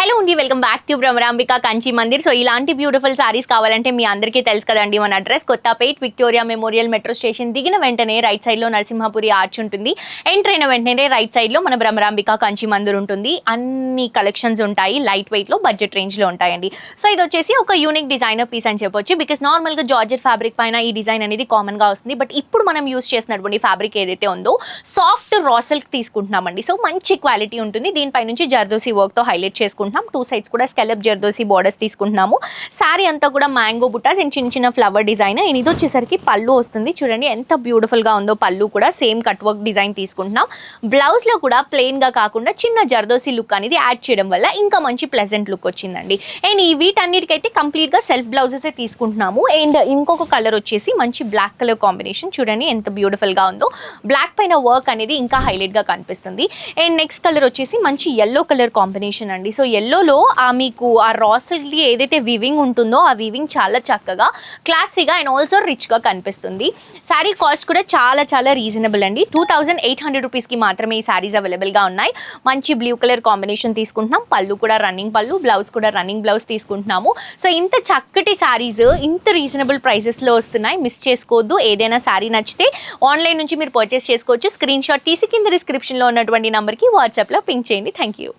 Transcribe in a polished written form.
Hello అండి, welcome back to Bhramarambika Kanchi Mandir. So ఇలాంటి beautiful saris కావాలంటే మీ అందరికీ తెలుసు కదండి మన address Kothapet Victoria memorial metro station దిగిన వెంటనే రైట్ సైడ్ లో నరసింహపురి ఆర్చ్ ఉంటుంది. ఎంటర్ అయిన వెంటనే రైట్ సైడ్ లో మన భ్రమరాంబిక కంచి మందిర్ ఉంటుంది. అన్ని కలెక్షన్స్ ఉంటాయి, లైట్ వెయిట్ లో బడ్జెట్ రేంజ్ లో ఉంటాయండి. సో ఇది వచ్చేసి ఒక యూనిక్ డిజైనర్ పీస్ అని చెప్పొచ్చు. బికాస్ నార్మల్ గా జార్జెట్ ఫ్యాబ్రిక్ పైన ఈ డిజైన్ అనేది కామన్ గా వస్తుంది. బట్ ఇప్పుడు మనం యూస్ చేసినటువంటి ఫ్యాబ్రిక్ ఏదైతే ఉందో సాఫ్ట్ రా సిల్క్ తీసుకుంటున్నామండి. సో మంచి క్వాలిటీ ఉంటుంది. దీనిపై నుంచి జర్దోసి వర్క్ తో హైలైట్ చేసుకుంటున్నాం. టూ సైడ్స్ కూడా స్కెలప్ జర్దోసి బోర్డర్స్ తీసుకుంటున్నాము. సారీ అంతా కూడా మ్యాంగో బుటాస్ అండ్ చిన్న చిన్న ఫ్లవర్ డిజైన్. ఇది వచ్చేసరికి పళ్ళు వస్తుంది. చూడండి ఎంత బ్యూటిఫుల్ గా ఉందో. పళ్ళు కూడా సేమ్ కట్ వర్క్ డిజైన్ తీసుకుంటున్నాం. బ్లౌజ్ లో కూడా ప్లెయిన్ గా కాకుండా చిన్న జర్దోసి లుక్ అనేది యాడ్ చేయడం వల్ల ఇంకా మంచి ప్లెజెంట్ లుక్ వచ్చిందండి. అండ్ ఈ వీటన్నిటికైతే కంప్లీట్ గా సెల్ఫ్ బ్లౌజెస్ తీసుకుంటున్నాము. అండ్ ఇంకొక కలర్ వచ్చేసి మంచి బ్లాక్ కలర్ కాంబినేషన్. చూడండి ఎంత బ్యూటిఫుల్ గా ఉందో. బ్లాక్ పైన వర్క్ అనేది ఇంకా హైలైట్ గా కనిపిస్తుంది. అండ్ నెక్స్ట్ కలర్ వచ్చేసి మంచి ఎల్లో కలర్ కాంబినేషన్ అండి. సో ఎల్లోలో మీకు ఆ రా సిల్క్ ఏదైతే వివింగ్ ఉంటుందో ఆ వివింగ్ చాలా చక్కగా క్లాసీగా అండ్ ఆల్సో రిచ్ గా కనిపిస్తుంది. శారీ కాస్ట్ కూడా చాలా చాలా రీజనబుల్ అండి. 2800 రూపీస్ కి మాత్రమే ఈ శారీస్ అవైలబుల్ గా ఉన్నాయి. మంచి బ్లూ కలర్ కాంబినేషన్ తీసుకుంటున్నాం. పళ్ళు కూడా రన్నింగ్ పళ్ళు, బ్లౌజ్ కూడా రన్నింగ్ బ్లౌజ్ తీసుకుంటున్నాము. సో ఇంత చక్కటి శారీస్ ఇంత రీజనబుల్ ప్రైసెస్ లో వస్తున్నాయి. మిస్ చేసుకోవద్దు. ఏదైనా శారీ నచ్చితే ఆన్లైన్ నుంచి మీరు పర్చేస్ చేసుకోవచ్చు. స్క్రీన్ షాట్ తీసి కింద డిస్క్రిప్షన్ లో ఉన్నటువంటి నంబర్ కి వాట్సాప్ లో పింక్ చేయండి. Thank you.